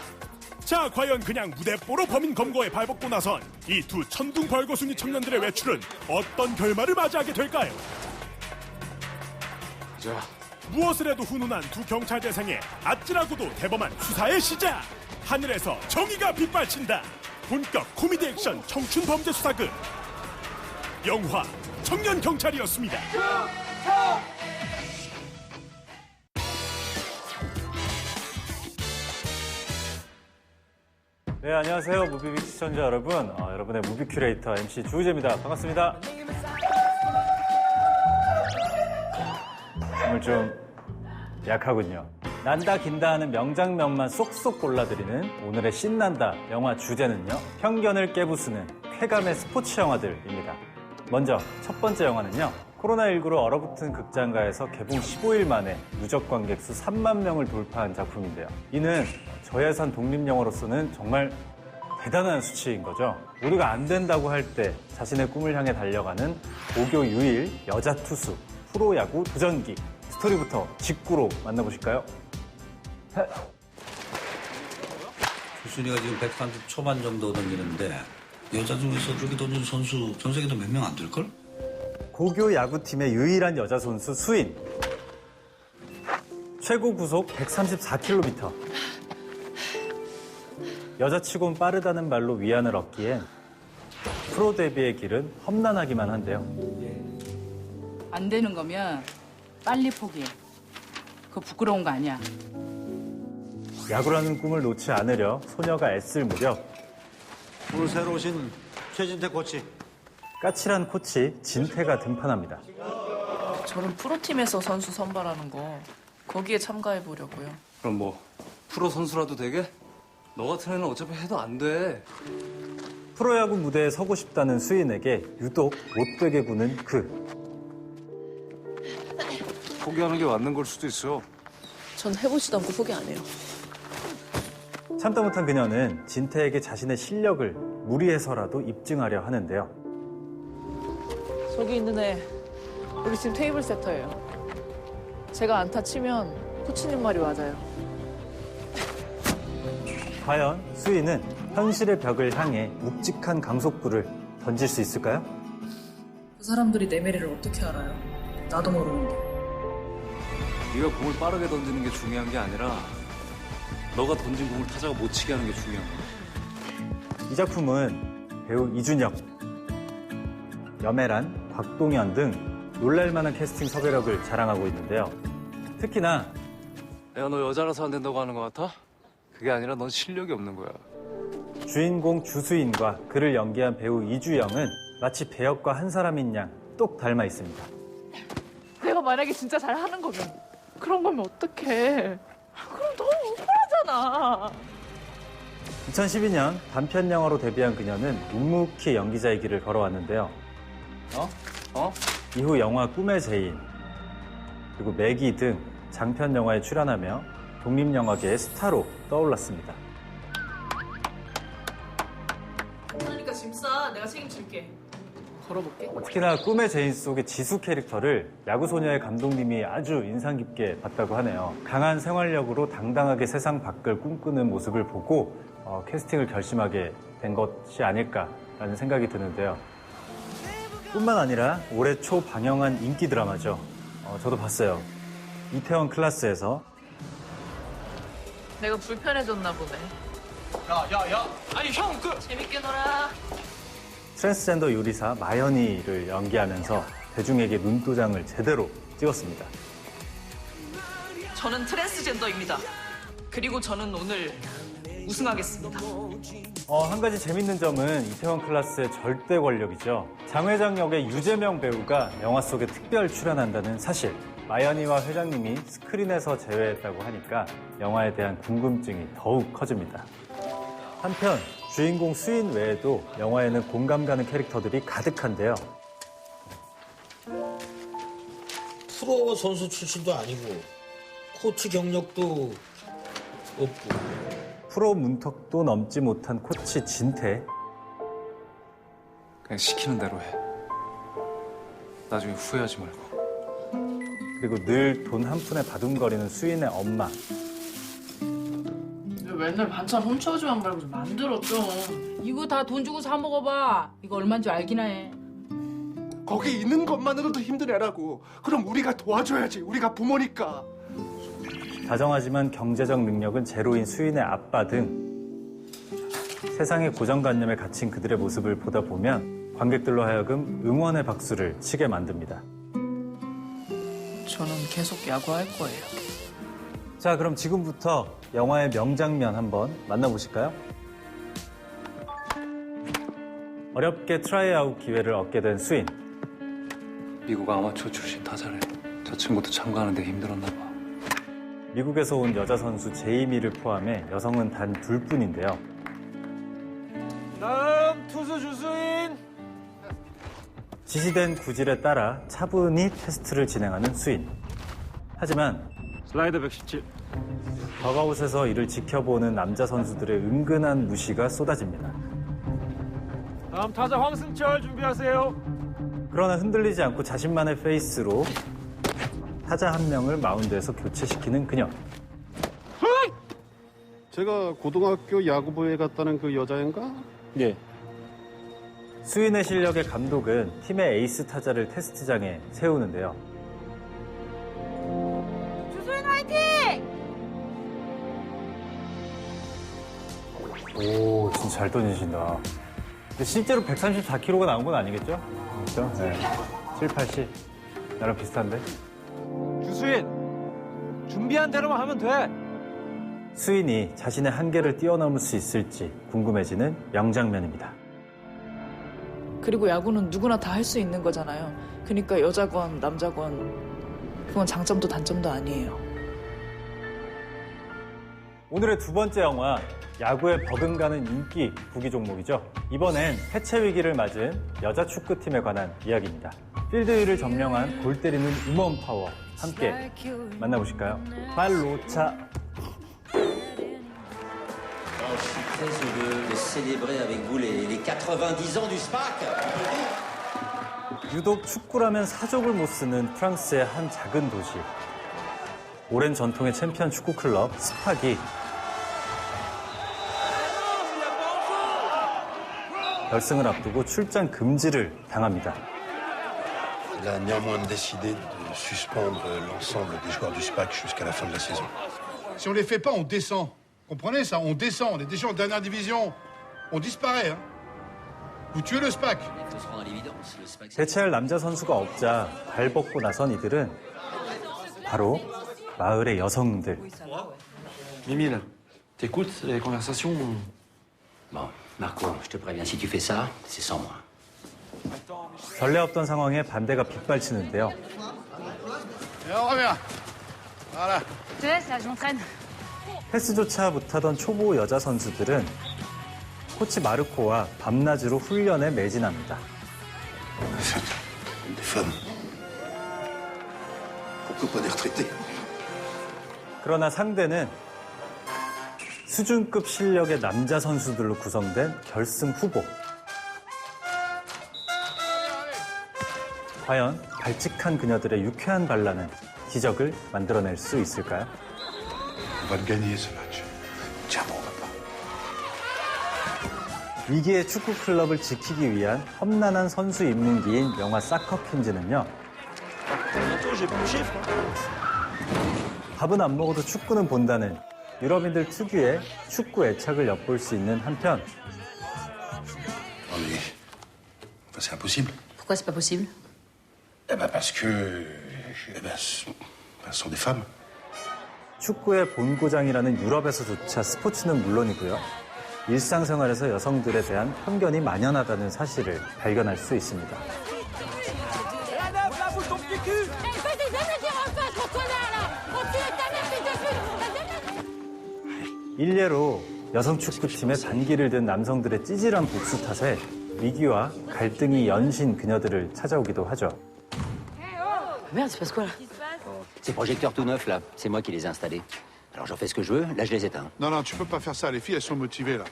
자, 과연 그냥 무대뽀로 범인 검거에 발벗고 나선 이 두 천둥 벌거숭이 청년들의 외출은 어떤 결말을 맞이하게 될까요? 자, 무엇을 해도 훈훈한 두 경찰 재생의 아찔하고도 대범한 수사의 시작! 하늘에서 정의가 빗발친다! 본격 코미디 액션 청춘 범죄 수사극 영화 청년 경찰이었습니다. 네, 안녕하세요. 무비빅 시청자 여러분. 여러분의 무비 큐레이터 MC 주우재입니다. 반갑습니다. 오늘 좀 약하군요. 난다 긴다 하는 명장면만 쏙쏙 골라드리는 오늘의 신난다 영화 주제는요. 편견을 깨부수는 쾌감의 스포츠 영화들입니다. 먼저 첫 번째 영화는요. 코로나19로 얼어붙은 극장가에서 개봉 15일 만에 누적 관객 수 3만 명을 돌파한 작품인데요. 이는 저예산 독립영화로서는 정말 대단한 수치인 거죠. 모두가 안 된다고 할 때 자신의 꿈을 향해 달려가는 고교 유일 여자 투수 프로야구 도전기 스토리부터 직구로 만나보실까요? 수순이가 지금 130 초반 정도 던지는데 여자 중에서 저렇게 던지는 선수 전 세계도 몇 명 안 될걸? 고교 야구팀의 유일한 여자 선수 수인. 최고 구속 134km. 여자치곤 빠르다는 말로 위안을 얻기엔 프로 데뷔의 길은 험난하기만 한데요. 안 되는 거면 빨리 포기해. 그거 부끄러운 거 아니야. 야구라는 꿈을 놓지 않으려 소녀가 애쓸 무렵 오늘 새로 오신 최진태 코치. 까칠한 코치 진태가 등판합니다. 저는 프로팀에서 선수 선발하는 거 거기에 참가해 보려고요. 그럼 뭐 프로 선수라도 되게? 너 같은 애는 어차피 해도 안 돼. 프로야구 무대에 서고 싶다는 수인에게 유독 못되게 구는 그. 포기하는 게 맞는 걸 수도 있어. 전 해보지도 않고 포기 안 해요. 참다 못한 그녀는 진태에게 자신의 실력을 무리해서라도 입증하려 하는데요. 저기 있는 애 우리 팀 테이블 세터예요. 제가 안타 치면 코치님 말이 맞아요. 과연 수인은 현실의 벽을 향해 묵직한 강속구를 던질 수 있을까요? 그 사람들이 내 매력을 어떻게 알아요? 나도 모르는데. 네가 공을 빠르게 던지는 게 중요한 게 아니라 너가 던진 공을 타자가 못 치게 하는 게 중요한 거야. 이 작품은 배우 이준혁, 염혜란, 곽동현 등 놀랄만한 캐스팅 섭외력을 자랑하고 있는데요. 특히나 야, 너 여자라서 안 된다고 하는 것 같아? 그게 아니라 넌 실력이 없는 거야. 주인공 주수인과 그를 연기한 배우 이주영은 마치 배역과 한 사람인 양 똑 닮아 있습니다. 내가 만약에 진짜 잘하는 거면 그런 거면 어떡해. 그럼 너무 억울하잖아. 2012년 단편 영화로 데뷔한 그녀는 묵묵히 연기자의 길을 걸어왔는데요. 이후 영화 꿈의 제인, 그리고 매기 등 장편 영화에 출연하며 독립영화계의 스타로 떠올랐습니다. 그러니까 짐 싸. 내가 책임질게. 걸어볼게. 특히나 꿈의 제인 속의 지수 캐릭터를 야구소녀의 감독님이 아주 인상 깊게 봤다고 하네요. 강한 생활력으로 당당하게 세상 밖을 꿈꾸는 모습을 보고 캐스팅을 결심하게 된 것이 아닐까라는 생각이 드는데요. 뿐만 아니라 올해 초 방영한 인기 드라마죠. 저도 봤어요. 이태원 클라스에서. 내가 불편해졌나 보네. 야. 아니, 형, 재밌게 놀아. 트랜스젠더 요리사 마연이를 연기하면서 대중에게 눈도장을 제대로 찍었습니다. 저는 트랜스젠더입니다. 그리고 저는 오늘 우승하겠습니다. 한 가지 재밌는 점은 이태원 클라스의 절대 권력이죠. 장 회장 역의 유재명 배우가 영화 속에 특별 출연한다는 사실. 마연이와 회장님이 스크린에서 제외했다고 하니까 영화에 대한 궁금증이 더욱 커집니다. 한편 주인공 수인 외에도 영화에는 공감 가는 캐릭터들이 가득한데요. 프로 선수 출신도 아니고 코치 경력도 없고 프로 문턱도 넘지 못한 코치 진태. 그냥 시키는 대로 해. 나중에 후회하지 말고. 그리고 늘 돈 한 푼에 바둥거리는 수인의 엄마. 맨날 반찬 훔쳐가지만 말고 좀 만들어 좀. 이거 다 돈 주고 사 먹어봐. 이거 얼마인 줄 알기나 해. 거기 있는 것만으로도 힘든 애라고. 그럼 우리가 도와줘야지. 우리가 부모니까. 다정하지만 경제적 능력은 제로인 수인의 아빠 등 세상의 고정관념에 갇힌 그들의 모습을 보다 보면 관객들로 하여금 응원의 박수를 치게 만듭니다. 저는 계속 야구할 거예요. 자, 그럼 지금부터 영화의 명장면 한번 만나보실까요? 어렵게 트라이아웃 기회를 얻게 된 수인. 미국 아마추어 출신 타자래. 저 친구도 참가하는데 힘들었나 봐. 미국에서 온 여자 선수 제이미를 포함해 여성은 단 둘뿐인데요. 다음 투수 주수인. 지시된 구질에 따라 차분히 테스트를 진행하는 수인. 하지만 슬라이더 117. 더가웃에서 이를 지켜보는 남자 선수들의 은근한 무시가 쏟아집니다. 다음 타자 황승철 준비하세요. 그러나 흔들리지 않고 자신만의 페이스로 타자 한 명을 마운드에서 교체시키는 그녀. 제가 고등학교 야구부에 갔다는 그 여자인가? 예. 수인의 실력의 감독은 팀의 에이스 타자를 테스트장에 세우는데요. 주소연 화이팅! 오, 진짜 잘 던지신다. 근데 실제로 134kg가 나온 건 아니겠죠? 그렇죠? 네. 7, 80. 나랑 비슷한데? 주수인. 준비한 대로만 하면 돼. 수인이 자신의 한계를 뛰어넘을 수 있을지 궁금해지는 명장면입니다. 그리고 야구는 누구나 다 할 수 있는 거잖아요. 그러니까 여자건 남자건 그건 장점도 단점도 아니에요. 오늘의 두 번째 영화, 야구에 버금가는 인기 구기 종목이죠. 이번엔 해체 위기를 맞은 여자 축구팀에 관한 이야기입니다. 필드 위를 점령한 골 때리는 임원 파워 함께 만나보실까요? 발로차. Très heureux de célébrer avec vous les 90 ans du SPAC. 유독 축구라면 사족을 못 쓰는 프랑스의 한 작은 도시. 오랜 전통의 챔피언 축구 클럽 스팍이 결승을 앞두고 출전 금지를 당합니다. Il a néanmoins décidé de suspendre l'ensemble des joueurs du SPAC jusqu'à la fin de la saison. Si on les fait pas, on descend. Comprenez ça? On descend. On est déjà en dernière division. On disparaît. Hein. Vous tuez le SPAC. 대체할 남자 선수가 없자 발벗고 나선 이들은 바로 마을의 여성들. Mimile, t'écoutes les conversations? Bon, Marco, je te préviens, si tu fais ça, c'est sans moi. 전례 없던 상황에 반대가 빗발치는데요. Je laisse là, je m'entraîne. 패스조차 못하던 초보 여자 선수들은 코치 마르코와 밤낮으로 훈련에 매진합니다. Des femmes. Pourquoi pas des retraités? 그러나 상대는 수준급 실력의 남자 선수들로 구성된 결승 후보. 과연 발칙한 그녀들의 유쾌한 반란은 기적을 만들어낼 수 있을까요? On va le gagner ce match. Tiens bon, papa. 위기의 축구 클럽을 지키기 위한 험난한 선수 입문기인 영화 사커 퀸즈는요. 밥은 안 먹어도 축구는 본다는 유럽인들 특유의 축구 애착을 엿볼 수 있는 한편 Non mais, c'est impossible. Pourquoi c'est pas possible? Eh ben parce que, ce sont des femmes. 축구의 본고장이라는 유럽에서조차 스포츠는 물론이고요. 일상생활에서 여성들에 대한 편견이 만연하다는 사실을 발견할 수 있습니다. 일례로 여성 축구팀에 반기를 든 남성들의 찌질한 복수 탓에 위기와 갈등이 연신 그녀들을 찾아오기도 하죠. Merde, il se passe quoi là? Ces projecteurs tout neufs, là, c'est moi qui les ai installés. Alors j'en fais ce que je veux, là je les éteins. Non, non, tu peux pas faire ça. Les filles, elles sont motivées, là.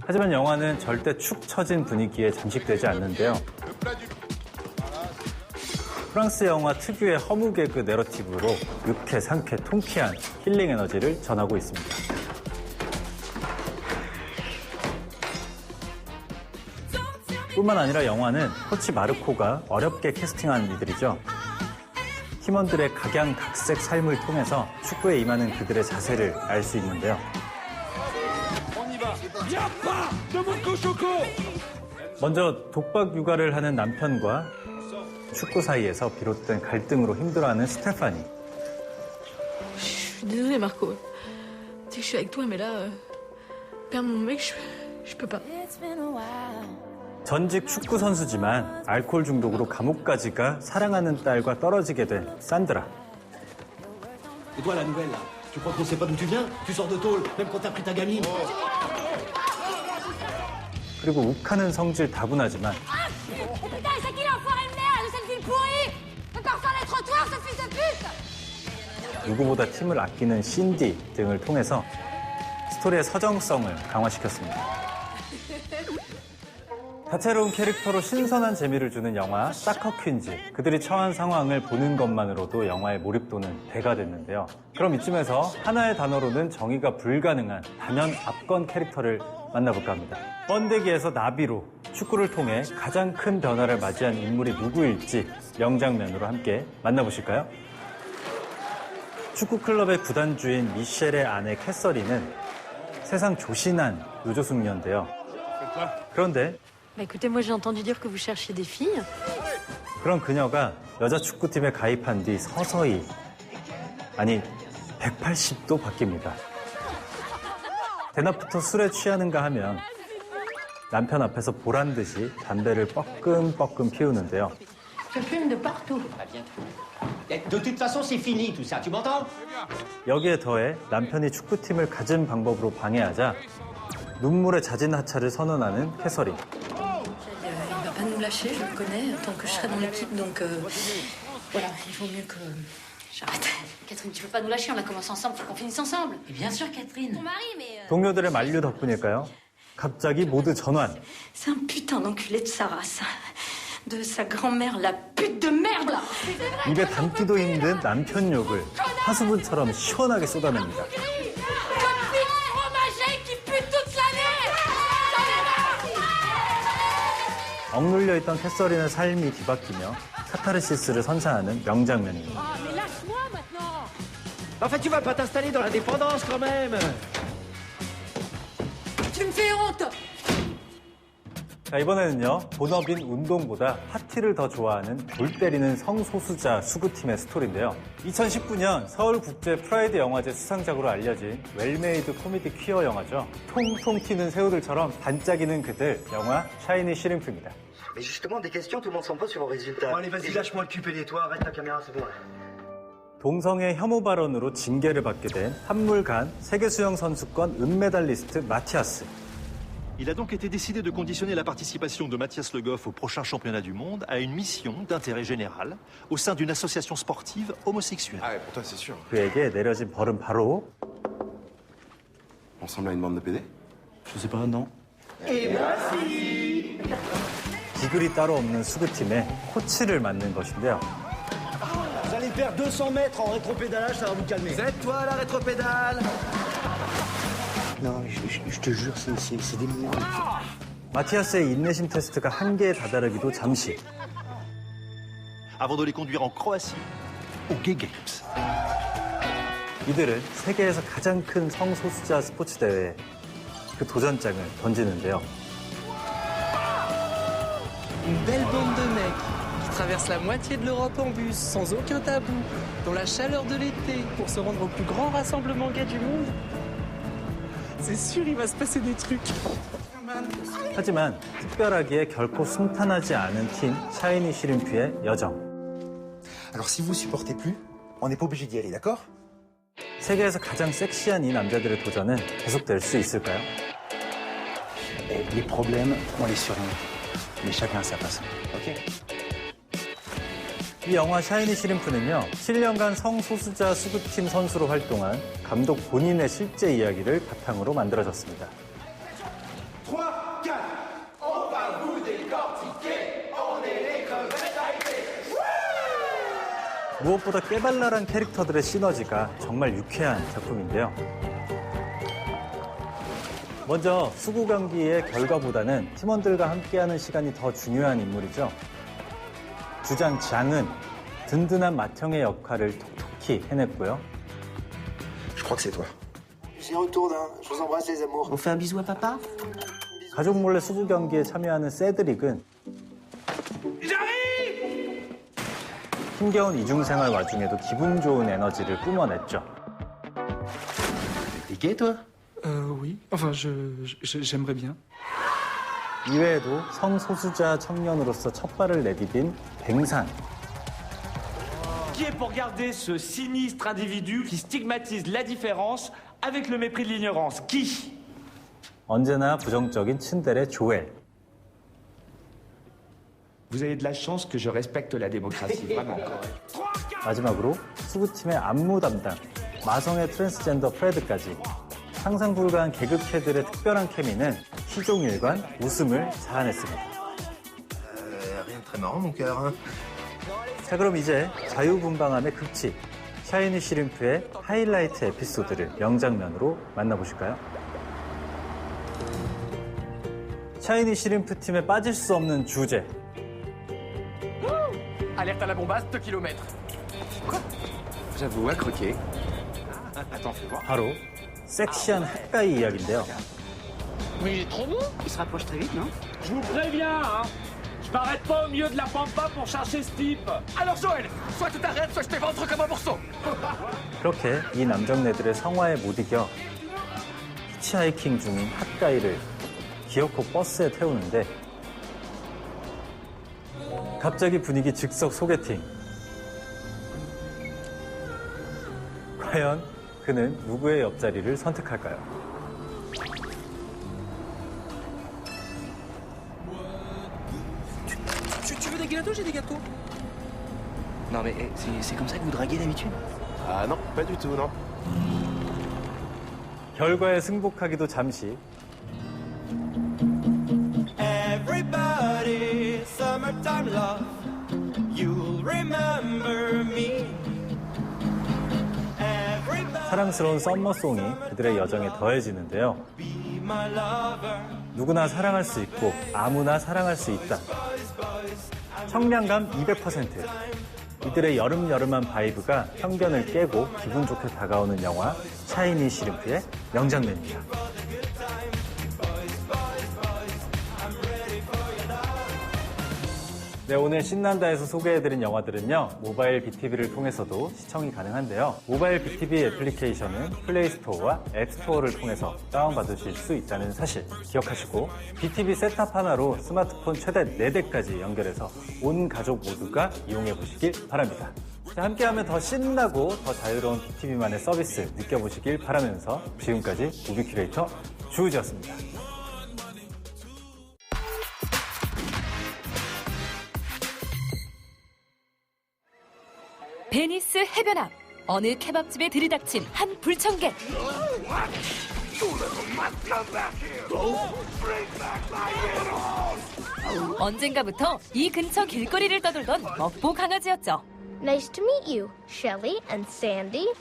하지만 영화는 절대 축 처진 분위기에 잠식되지 않는데요. 프랑스 영화 특유의 허무 개그 내러티브로 유쾌, 상쾌, 통쾌한 힐링 에너지를 전하고 있습니다. 뿐만 아니라 영화는 코치 마르코가 어렵게 캐스팅한 이들이죠. 팀원들의 각양각색 삶을 통해서 축구에 임하는 그들의 자세를 알 수 있는데요. 먼저 독박 육아를 하는 남편과 축구 사이에서 비롯된 갈등으로 힘들어하는 스테파니. Désolée Marco. Tu sais que je suis avec toi mais là perdre mon mec je peux pas. 전직 축구 선수지만 알코올 중독으로 감옥 가지가 사랑하는 딸과 떨어지게 된 산드라. Et toi, la nouvelle, là, tu crois qu'on sait pas d'où tu viens? Tu sors de tôle, même quand t'as pris ta gamine. 그리고 욱하는 성질 다분하지만 Putain, c'est qui l'enfoiré de merde de cette ville pourrie? Encore sur les trottoirs, ce fils de pute! 누구보다 팀을 아끼는 신디 등을 통해서 스토리의 서정성을 강화시켰습니다. 다채로운 캐릭터로 신선한 재미를 주는 영화 사커 퀸즈. 그들이 처한 상황을 보는 것만으로도 영화의 몰입도는 배가 됐는데요. 그럼 이쯤에서 하나의 단어로는 정의가 불가능한 단연 압권 캐릭터를 만나볼까 합니다. 번데기에서 나비로 축구를 통해 가장 큰 변화를 맞이한 인물이 누구일지 명장면으로 함께 만나보실까요? 축구클럽의 구단주인 미셸의 아내 캐서린은 세상 조신한 요조숙녀인데요. 그런데 Bah écoutez, moi j'ai entendu dire que vous cherchiez des filles. 그런 그녀가 여자 축구팀에 가입한 뒤 서서히, 아니 180도 바뀝니다. 대낮부터 술에 취하는가 하면 남편 앞에서 보란 듯이 담배를 뻐끔뻐끔 피우는데요. Je fume de partout. De toute façon, c'est fini tout ça, tu m'entends? 여기에 더해 남편이 축구팀을 가진 방법으로 방해하자 눈물의 자진하차를 선언하는 캐서린. Il va pas nous lâcher, je le connais, tant que je serai dans l'équipe, donc voilà, il vaut mieux que j'arrête. Catherine, tu peux pas nous lâcher, on a commencé ensemble, faut qu'on finisse ensemble. Et bien sûr, Catherine. Ton mari, mais... 동료들의 만류 덕분일까요? 갑자기 모두 전환. C'est un putain d'enculé de sa race. De sa grand-mère, la pute de merde, là. 입에 담기도 힘든 남편 욕을 하수분처럼 시원하게 쏟아냅니다. 억눌려 있던 캐서린의 삶이 뒤바뀌며 카타르시스를 선사하는 명장면입니다. Enfin, tu vas pas t'installer dans la dépendance quand même. Tu me fais honte! 자, 이번에는요, 본업인 운동보다 파티를 더 좋아하는 골 때리는 성소수자 수구팀의 스토리인데요. 2019년 서울국제 프라이드 영화제 수상작으로 알려진 웰메이드 코미디 퀴어 영화죠. 통통 튀는 새우들처럼 반짝이는 그들, 영화 샤이니 시림프입니다. Mais justement, des questions, tout le monde s'en pose sur vos résultats. Bon, allez, vas-y, lâche-moi le cul, pédé-toi, arrête la caméra, c'est bon. 동성애 혐오 발언으로 징계를 받게 된 한물간 세계수영 선수권 은메달리스트 마티아스. Il a donc été décidé de conditionner la participation de Mathias Le Goff au prochain championnat du monde à une mission d'intérêt général au sein d'une association sportive homosexuelle. Ah ouais, pour toi, c'est sûr. 그에게 내려진 벌은 바로 On ressemble à une bande de PD? Je sais pas, non. Et voici 기술이 따로 없는 수구팀의 코치를 맡는 것인데요. Vous allez faire 200 mètres en rétropédalage, ça va vous calmer. C'est toi la rétropédale. Non, je te jure, c'est des mots. 마티아스의 인내심 테스트가 한계에 다다르기도 잠시. Avant de les conduire en Croatie, aux Gay Games. 이들은 세계에서 가장 큰 성소수자 스포츠 대회에 그 도전장을 던지는데요. Une belle bande de mecs qui traversent la moitié de l'Europe en bus, sans aucun tabou, dans la chaleur de l'été, pour se rendre au plus grand rassemblement gay du monde. C'est sûr, il va se passer des trucs. 하지만 특별하기에 결코 순탄하지 않은 팀 샤이니 시림프의 여정. Alors si vous supportez plus, on n'est pas obligé d'y aller, d'accord? 세계에서 가장 섹시한 이 남자들의 도전은 계속될 수 있을까요? Les problèmes, on les surmonte. Mais chacun sa façon. Ok? 이 영화 샤이니 시림프는요, 7년간 성소수자 수구팀 선수로 활동한 감독 본인의 실제 이야기를 바탕으로 만들어졌습니다. 3, 4, on va vous décortiquer, on est les crevettes à été. 무엇보다 깨발랄한 캐릭터들의 시너지가 정말 유쾌한 작품인데요. 먼저 수구 경기의 결과보다는 팀원들과 함께하는 시간이 더 중요한 인물이죠. 주장 장은 든든한 맏형의 역할을 톡톡히 해냈고요. Je crois que c'est toi. J'y retourne, hein. Je vous embrasse les amours. On fait un bisou à papa? 가족 몰래 수구 경기에 참여하는 세드릭은 힘겨운 이중생활 와중에도 기분 좋은 에너지를 뿜어냈죠. T'es gay, toi? Oui. Enfin, j'aimerais bien. 이외에도 성소수자 청년으로서 첫 발을 내디딘 뱅산. Qui est pour garder ce sinistre individu qui stigmatise la différence avec le mépris de l'ignorance? Qui? 언제나 부정적인 츤데레 조엘. Vous avez de la chance que je respecte la démocratie, vraiment. 마지막으로 수구팀의 안무 담당, 마성의 트랜스젠더 프레드까지 상상 불가한 개그 캐들의 특별한 케미는 시종일관 웃음을 자아냈습니다. Rien de très marrant, mon cœur. 자, 그럼 이제 자유분방함의 극치, 샤이니 시림프의 하이라이트 에피소드를 명장면으로 만나보실까요? 샤이니 시림프 팀에 빠질 수 없는 주제. Alerte à la bombasse, 2 km. Quoi? J'avoue, à croquer. Attends, fais voir. 바로 섹시한 핫가이 이야기인데요. Mais il est trop bon. Il se rapproche très vite, non? Je vous préviens, hein. Je m'arrête pas au milieu de la pampa pour chercher ce type. Alors Joël, soit tu t'arrêtes, soit je t'éventre comme un morceau. 그렇게 이 남정네들의 성화에 못 이겨 히치하이킹 중인 핫가이를 기어코 버스에 태우는데 갑자기 분위기 즉석 소개팅. 과연 그는 누구의 옆자리를 선택할까요? Tu veux des gâteaux? J'ai des gâteaux. Non mais c'est comme ça que vous draguez d'habitude? Ah non, pas du tout, non. 결과에 승복하기도 잠시. Everybody, summertime love, you'll remember me. 사랑스러운 썸머송이 그들의 여정에 더해지는데요. 누구나 사랑할 수 있고 아무나 사랑할 수 있다. 청량감 200%. 이들의 여름여름한 바이브가 편견을 깨고 기분 좋게 다가오는 영화 샤이니 시림프의 명장면입니다. 네, 오늘 신난다에서 소개해드린 영화들은요, 모바일 BTV를 통해서도 시청이 가능한데요. 모바일 BTV 애플리케이션은 플레이스토어와 앱스토어를 통해서 다운받으실 수 있다는 사실 기억하시고, BTV 셋탑 하나로 스마트폰 최대 4대까지 연결해서 온 가족 모두가 이용해보시길 바랍니다. 자, 함께하면 더 신나고 더 자유로운 BTV만의 서비스 느껴보시길 바라면서 지금까지 무비 큐레이터 주우지였습니다. 베니스 해변 앞 어느 케밥집에 들이닥친 한 불청객. must come back here. Bring back my heroes. 언젠가부터 이 근처 길거리를 떠돌던 먹보 강아지였죠. Nice to meet you, Shelly and Sandy.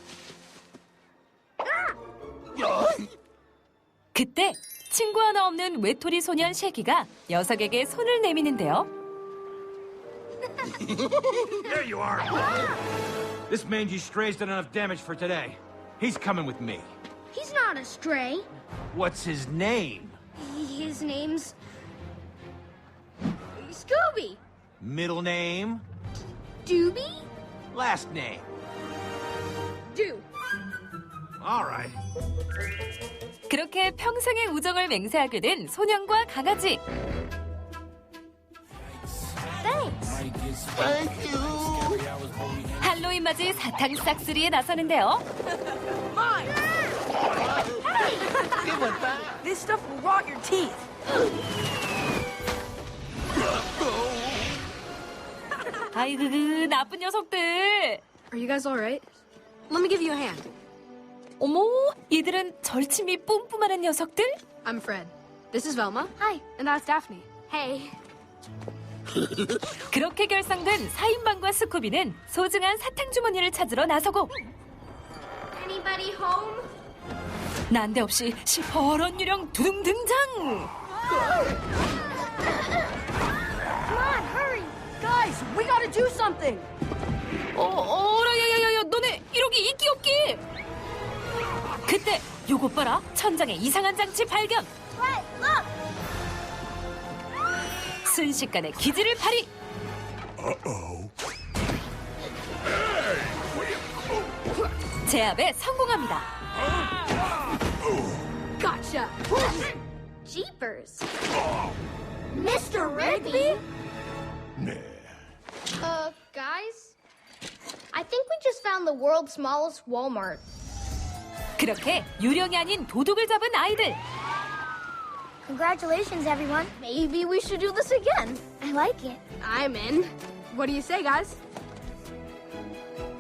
그때 친구 하나 없는 외톨이 소년 쉐기가 녀석에게 손을 내미는데요. There you are. This mangy stray's done enough damage for today. He's coming with me. He's not a stray. What's his name? His name's Scooby. Middle name? Doobie? Last name? Do. All right. 그렇게 평생의 우정을 맹세하게 된 소년과 강아지. 할로윈 맞이 사탕 싹쓸이에 나서는데요. This stuff will rot your teeth. 아이고 나쁜 녀석들. Are you guys all right? Let me give you a hand. 어머, 이들은 절침이 뿜뿜하는 녀석들? I'm Fred. This is Velma. Hi. And that's Daphne. Hey. 그렇게 결성된 4인방과 스쿠비는 소중한 사탕 주머니를 찾으러 나서고 Anybody home? 난데없이 시퍼런 유령 두둥 등장! Come on, hurry! Guys, we gotta do something! 야야야야, 너네 이러기 있기 없기! 그때 요것 봐라, 천장에 이상한 장치 발견! What? Look! 순식간에 기지를 발휘! 제압에 성공합니다. Gotcha! Jeepers! Mr. Rigby? Guys? I think we just found the world's smallest Walmart. 그렇게 유령이 아닌 도둑을 잡은 아이들. Congratulations, everyone. Maybe we should do this again. I like it. I'm in. What do you say, guys?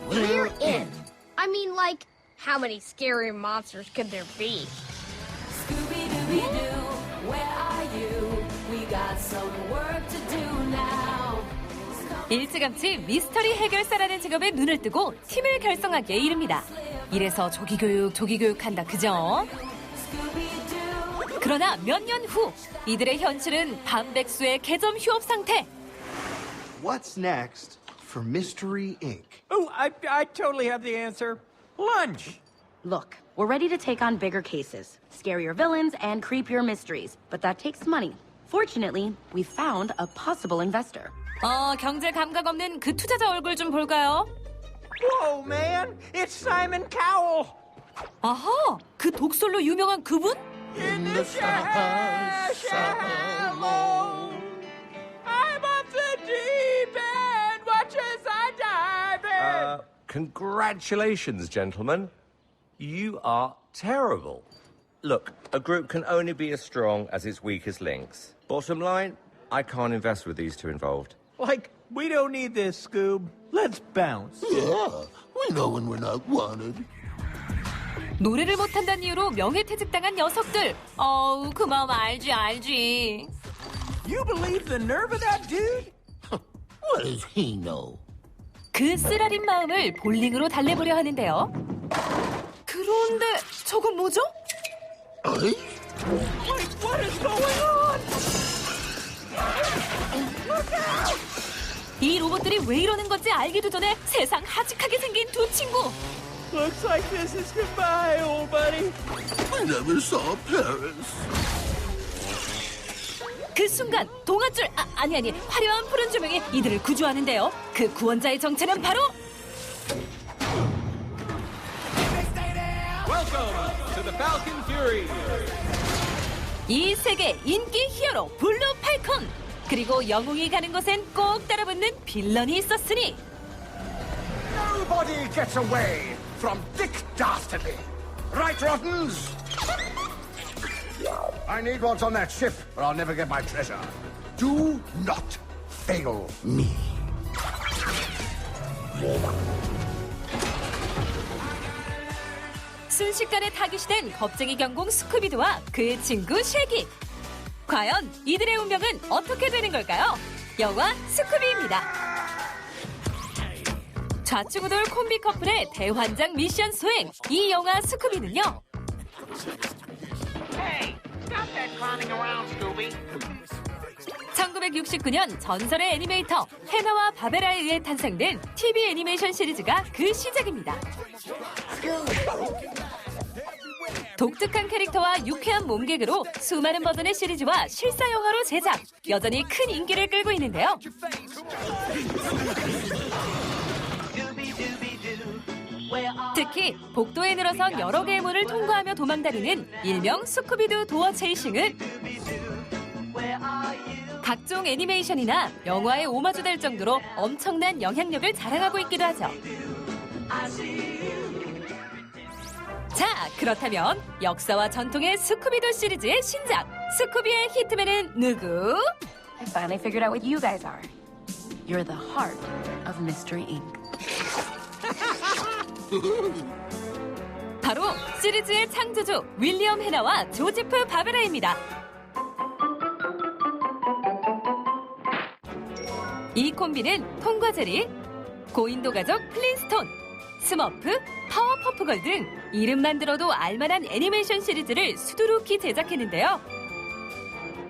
We're in. I mean, like, how many scary monsters could there be? Scooby-Dooby-Doo, where are you? We got some work to do now. 일찌감치 미스터리 해결사라는 직업에 눈을 뜨고 팀을 결성하기에 이릅니다. 이래서 조기교육 한다, 그죠? 그러나 몇 년 후 이들의 현실은 반백수의 개점 휴업 상태. What's next for Mystery Inc? Oh, I totally have the answer. Lunch. Look, we're ready to take on bigger cases, scarier villains, and creepier mysteries. But that takes money. Fortunately, we found a possible investor. 경제 감각 없는 그 투자자 얼굴 좀 볼까요? Whoa, man! It's Simon Cowell! 아하, 그 독설로 유명한 그분? In the shallow, I'm off the deep end. Watch as I dive in. Congratulations, gentlemen. You are terrible. Look, a group can only be as strong as its weakest links. Bottom line, I can't invest with these two involved. Like, we don't need this, Scoob. Let's bounce. Yeah, we know when we're not wanted. 노래를 못한다는 이유로 명예퇴직당한 녀석들. 그 마음 알지. You believe the nerve of that dude? What does he know? 그 쓰라린 마음을 볼링으로 달래보려 하는데요. 그런데 저건 뭐죠? Wait, what is going on? Look out! 이 로봇들이 왜 이러는 건지 알기도 전에 세상 하직하게 생긴 두 친구. Looks like this is goodbye, old buddy. I never saw Paris. 그 순간 동아줄 아니 화려한 푸른 조명이 이들을 구조하는데요. 그 구원자의 정체는 바로 Welcome to the Falcon Fury. 이 세계 인기 히어로 블루 팔콘. 그리고 영웅이 가는 곳엔 꼭 따라붙는 빌런이 있었으니. Nobody gets away from Dick Dastardly. Right, Rottens? I need what's on that ship, or I'll never get my treasure. Do not fail me. 순식간에 타깃이 된 겁쟁이 경공 스쿠비드와 그의 친구 쉐기. 과연 이들의 운명은 어떻게 되는 걸까요? 영화 스쿠비입니다. 좌충우돌 콤비 커플의 대환장 미션 수행. 이 영화 스쿠비는요. Hey, stop that clowning around, Scooby. 1969년 전설의 애니메이터 해나와 바베라에 의해 탄생된 TV 애니메이션 시리즈가 그 시작입니다. 독특한 캐릭터와 유쾌한 몸개그로 수많은 버전의 시리즈와 실사 영화로 제작, 여전히 큰 인기를 끌고 있는데요. 특히 복도에 늘어선 여러 개의 문을 통과하며 도망다니는 일명 스쿠비두 도어 체이싱은 각종 애니메이션이나 영화에 오마주될 정도로 엄청난 영향력을 자랑하고 있기도 하죠. 자, 그렇다면 역사와 전통의 스쿠비두 시리즈의 신작 스쿠비의 히트맨은 누구? I finally figured out what you guys are. You're the heart of Mystery Inc. 바로 시리즈의 창조주 윌리엄 해나와 조지프 바베라입니다. 이 콤비는 톰과 제리, 고인도 가족 플린스톤, 스머프, 파워퍼프걸 등 이름만 들어도 알만한 애니메이션 시리즈를 수두룩히 제작했는데요.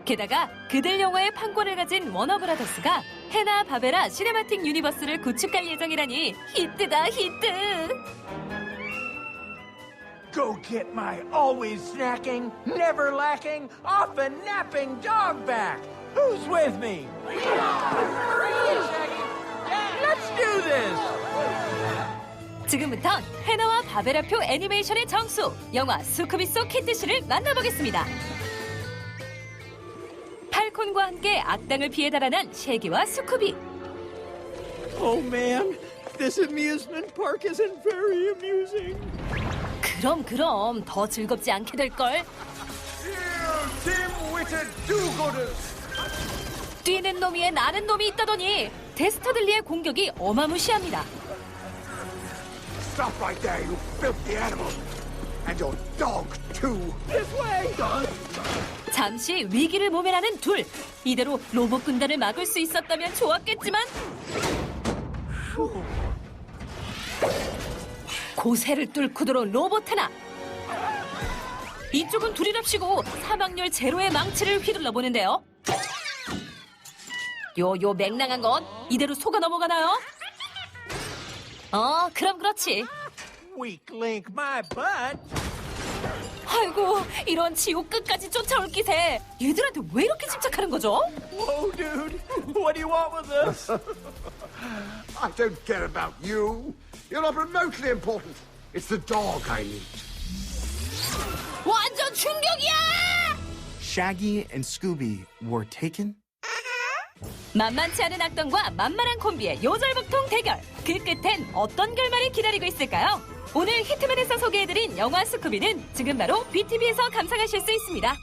게다가 그들 영화의 판권을 가진 워너브라더스가 해나 바베라 시네마틱 유니버스를 구축할 예정이라니 히트다 히트! Go get my always snacking, never lacking, often napping dog back. Who's with me? Let's do this. 지금부터 해나와 바베라표 애니메이션의 정수, 영화 스쿠비 속 히트시를 만나보겠습니다. 팔콘과 함께 악당을 피해 달아난 쉐기와 스쿠비. Oh man, this amusement park isn't very amusing. 그럼 더 즐겁지 않게 될걸. 뛰는 놈 위에 나는 놈이 있다더니 데스터들리의 공격이 어마무시합니다. Stop right there, you filthy animal. And your dog, too. This way. 잠시 위기를 모면하는 둘. 이대로 로봇 군단을 막을 수 있었다면 좋았겠지만 고세를 뚫고 들어온 로봇 하나. 이쪽은 둘이랍시고 사망률 제로의 망치를 휘둘러 보는데요. 요 맹랑한 건 이대로 속아 넘어가나요? 그럼 그렇지. Weak link my butt. 아이고, 이런 지옥 끝까지 쫓아올 기세. 얘들한테 왜 이렇게 집착하는 거죠? Whoa, dude. What do you want with us? I don't care about you. You're not remotely important. It's the dog I need. 완전 충격이야! Shaggy and Scooby were taken? 만만치 않은 악당과 만만한 콤비의 요절복통 대결. 그 끝엔 어떤 결말이 기다리고 있을까요? 오늘 히트맨에서 소개해드린 영화 스쿠비는 지금 바로 BTV에서 감상하실 수 있습니다.